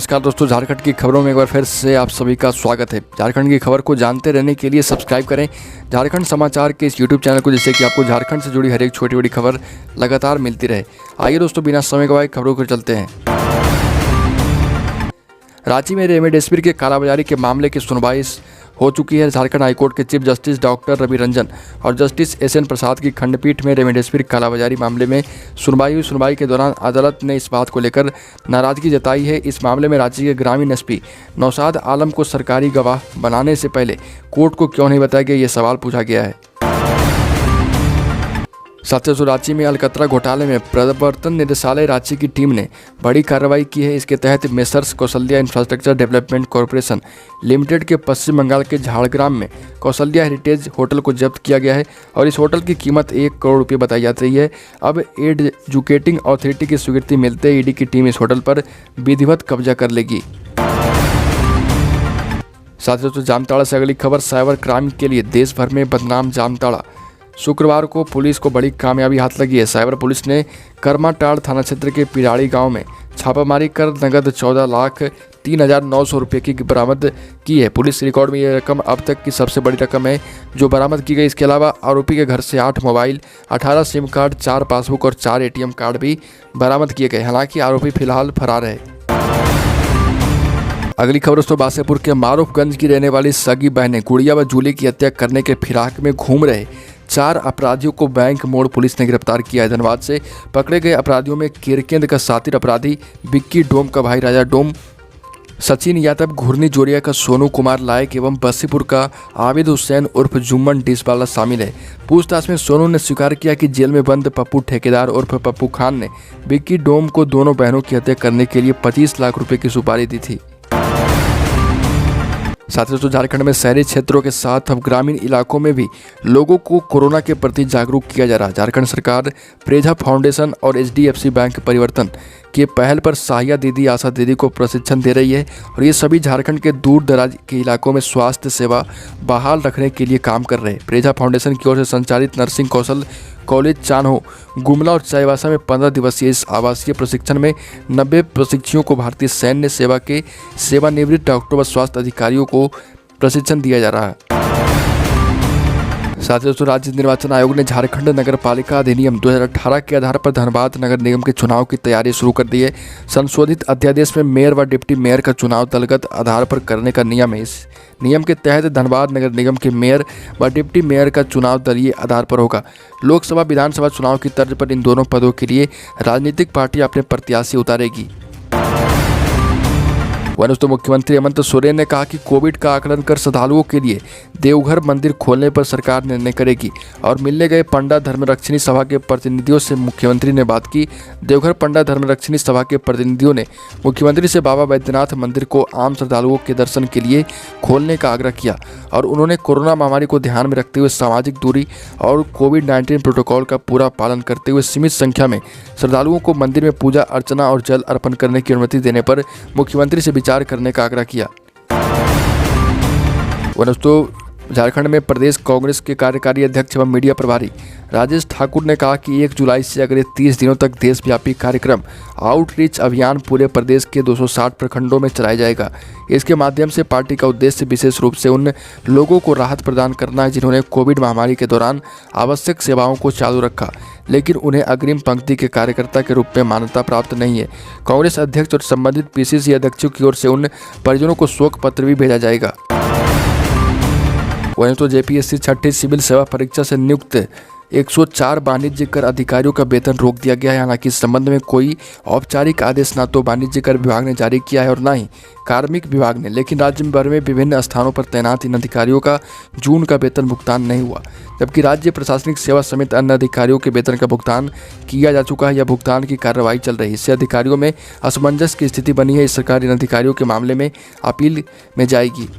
नमस्कार दोस्तों, झारखंड की खबरों में एक बार फिर से आप सभी का स्वागत है। झारखंड की खबर को जानते रहने के लिए सब्सक्राइब करें झारखंड समाचार के इस यूट्यूब चैनल को, जिससे कि आपको झारखंड से जुड़ी हर एक छोटी बड़ी खबर लगातार मिलती रहे। आइए दोस्तों, बिना समय गवाए खबरों को चलते हैं। रांची में रेमडेसिविर के कालाबाजारी के मामले की सुनवाई हो चुकी है। झारखंड हाईकोर्ट के chief justice doctor Ravi Ranjan और जस्टिस एस.एन. प्रसाद की खंडपीठ में रेमडेसिविर कालाबाजारी मामले में सुनवाई के दौरान अदालत ने इस बात को लेकर नाराजगी जताई है। इस मामले में रांची के ग्रामीण एसपी नौशाद आलम को सरकारी गवाह बनाने से पहले कोर्ट को क्यों नहीं बताया गया, ये सवाल पूछा गया है। साथियों, रांची में अलकतरा घोटाले में प्रवर्तन निदेशालय रांची की टीम ने बड़ी कार्रवाई की है। इसके तहत messrs Kaushalya infrastructure development corporation limited के पश्चिम बंगाल के झाड़ग्राम में कौशल्या हेरिटेज होटल को जब्त किया गया है और इस होटल की कीमत 1 करोड़ रुपये बताई जा रही है। अब एजुकेटिंग अथॉरिटी की स्वीकृति मिलते ईडी की टीम इस होटल पर विधिवत कब्जा कर लेगी। साथियों, जामताड़ा से अगली खबर। साइबर क्राइम के लिए देश भर में बदनाम जामताड़ा। शुक्रवार को पुलिस को बड़ी कामयाबी हाथ लगी है। साइबर पुलिस ने करमाटाड़ थाना क्षेत्र के पिराड़ी गांव में छापामारी कर नगद 14,03,900 रुपये की बरामद की है। पुलिस रिकॉर्ड में यह रकम अब तक की सबसे बड़ी रकम है जो बरामद की गई। इसके अलावा आरोपी के घर से 8 मोबाइल, 18 सिम कार्ड, 4 पासबुक और 4 ATM कार्ड भी बरामद किए गए। हालांकि आरोपी फिलहाल फरार है। अगली खबर दोस्तों, बासेपुर के मारूफगंज की रहने वाली सगी बहनें गुड़िया व जूली की हत्या करने के फिराक में घूम रहे 4 अपराधियों को बैंक मोड़ पुलिस ने गिरफ्तार किया है। धनबाद से पकड़े गए अपराधियों में केरकेंद का सातिर अपराधी बिक्की डोम का भाई राजा डोम, सचिन यादव घुर्नी जोरिया का सोनू कुमार लायक एवं बसीपुर का आबिद हुसैन उर्फ जुम्मन डिसवाला शामिल है। पूछताछ में सोनू ने स्वीकार किया कि जेल में बंद पप्पू ठेकेदार उर्फ पप्पू खान ने बिक्की डोम को दोनों बहनों की हत्या करने के लिए 25 लाख रुपए की सुपारी दी थी। साथियों, झारखंड में शहरी क्षेत्रों के साथ अब ग्रामीण इलाकों में भी लोगों को कोरोना के प्रति जागरूक किया जा रहा है। झारखंड सरकार प्रेझा फाउंडेशन और HDFC बैंक परिवर्तन के पहल पर सहाया दीदी, आशा दीदी को प्रशिक्षण दे रही है और ये सभी झारखंड के दूर दराज के इलाकों में स्वास्थ्य सेवा बहाल रखने के लिए काम कर रहे हैं। प्रेझा फाउंडेशन की ओर से संचालित नर्सिंग कौशल कॉलेज चान्हो, गुमला और चाईबासा में 15 दिवसीय इस आवासीय प्रशिक्षण में 90 प्रशिक्षुओं को भारतीय सैन्य सेवा के सेवानिवृत्त डॉक्टर व स्वास्थ्य अधिकारियों को प्रशिक्षण दिया जा रहा है। साथियों, राज्य निर्वाचन आयोग ने झारखंड नगर पालिका अधिनियम 2018 के आधार पर धनबाद नगर निगम के चुनाव की तैयारी शुरू कर दी है। संशोधित अध्यादेश में मेयर व डिप्टी मेयर का चुनाव दलगत आधार पर करने का नियम है। इस नियम के तहत धनबाद नगर निगम के मेयर व डिप्टी मेयर का चुनाव दलीय आधार पर होगा। लोकसभा विधानसभा चुनाव की तर्ज पर इन दोनों पदों के लिए राजनीतिक पार्टी अपने प्रत्याशी उतारेगी। दोस्तों, मुख्यमंत्री हेमंत सोरेन ने कहा कि कोविड का आकलन कर श्रद्धालुओं के लिए देवघर मंदिर खोलने पर सरकार निर्णय करेगी और मिलने गए पंडा धर्मरक्षिणी सभा के प्रतिनिधियों से मुख्यमंत्री ने बात की। देवघर पंडा धर्मरक्षिणी सभा के प्रतिनिधियों ने मुख्यमंत्री से बाबा बैद्यनाथ मंदिर को आम श्रद्धालुओं के दर्शन के लिए खोलने का आग्रह किया और उन्होंने कोरोना महामारी को ध्यान में रखते हुए सामाजिक दूरी और कोविड-19 प्रोटोकॉल का पूरा पालन करते हुए सीमित संख्या में श्रद्धालुओं को मंदिर में पूजा अर्चना और जल अर्पण करने की अनुमति देने पर मुख्यमंत्री से विचार करने का आग्रह किया। दोस्तों, झारखंड में प्रदेश कांग्रेस के कार्यकारी अध्यक्ष एवं मीडिया प्रभारी राजेश ठाकुर ने कहा कि 1 जुलाई से अगले 30 दिनों तक देशव्यापी कार्यक्रम आउटरीच अभियान पूरे प्रदेश के 260 प्रखंडों में चलाया जाएगा। इसके माध्यम से पार्टी का उद्देश्य विशेष रूप से उन लोगों को राहत प्रदान करना है जिन्होंने कोविड महामारी के दौरान आवश्यक सेवाओं को चालू रखा लेकिन उन्हें अग्रिम पंक्ति के कार्यकर्ता के रूप में मान्यता प्राप्त नहीं है। कांग्रेस अध्यक्ष और संबंधित PCC अध्यक्षों की ओर से उन परिजनों को शोक पत्र भी भेजा जाएगा। वहीं तो JPSC छठी सिविल सेवा परीक्षा से नियुक्त 104 वाणिज्य कर अधिकारियों का वेतन रोक दिया गया है। हालांकि इस संबंध में कोई औपचारिक आदेश ना तो वाणिज्य कर विभाग ने जारी किया है और ना ही कार्मिक विभाग ने, लेकिन राज्य भर में विभिन्न स्थानों पर तैनात इन अधिकारियों का जून का वेतन भुगतान नहीं हुआ, जबकि राज्य प्रशासनिक सेवा समेत अन्य अधिकारियों के वेतन का भुगतान किया जा चुका है या भुगतान की कार्रवाई चल रही है। इससे अधिकारियों में असमंजस की स्थिति बनी है। इस सरकार इन अधिकारियों के मामले में अपील में जाएगी।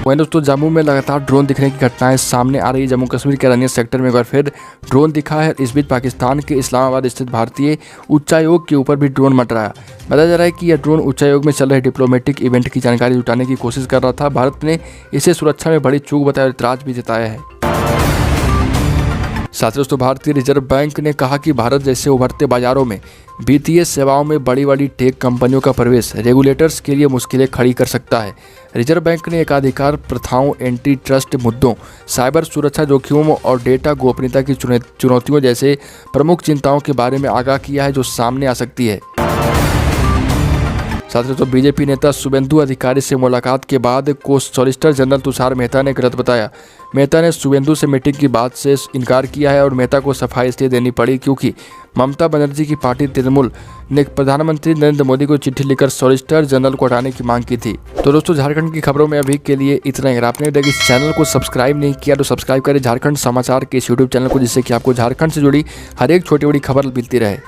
वहीं दोस्तों, जम्मू में लगातार ड्रोन दिखने की घटनाएं सामने आ रही है। जम्मू कश्मीर के रनिया सेक्टर में एक बार फिर ड्रोन दिखा है। इस बीच पाकिस्तान के इस्लामाबाद स्थित भारतीय उच्चायोग के ऊपर भी ड्रोन मंडराया। बताया जा रहा है कि यह ड्रोन उच्चायोग में चल रहे डिप्लोमेटिक इवेंट की जानकारी जुटाने की कोशिश कर रहा था। भारत ने इसे सुरक्षा में बड़ी चूक बताया और इतराज भी जताया है। साथ ही दोस्तों भारतीय रिजर्व बैंक ने कहा कि भारत जैसे उभरते बाजारों में वित्तीय सेवाओं में बड़ी बड़ी टेक कंपनियों का प्रवेश रेगुलेटर्स के लिए मुश्किलें खड़ी कर सकता है। रिजर्व बैंक ने एकाधिकार प्रथाओं, एंटी ट्रस्ट मुद्दों, साइबर सुरक्षा जोखिमों और डेटा गोपनीयता की चुनौतियों जैसे प्रमुख चिंताओं के बारे में आगाह किया है जो सामने आ सकती है। साथ ही तो बीजेपी नेता शुभेंदु अधिकारी से मुलाकात के बाद को सॉलिसिटर जनरल तुषार मेहता ने गलत बताया। मेहता ने शुभेंदु से मीटिंग की बात से इनकार किया है और मेहता को सफाई इसलिए देनी पड़ी क्योंकि ममता बनर्जी की पार्टी तृणमूल ने प्रधानमंत्री नरेंद्र मोदी को चिट्ठी लिखकर सॉलिसिटर जनरल को हटाने की मांग की थी। तो दोस्तों झारखंड की खबरों में अभी के लिए इतना ही। अगर आपने अभी तक इस चैनल को सब्सक्राइब नहीं किया तो सब्सक्राइब करें झारखंड समाचार के इस यूट्यूब चैनल को, जिससे कि आपको झारखंड से जुड़ी हर एक छोटी बड़ी खबर मिलती रहे।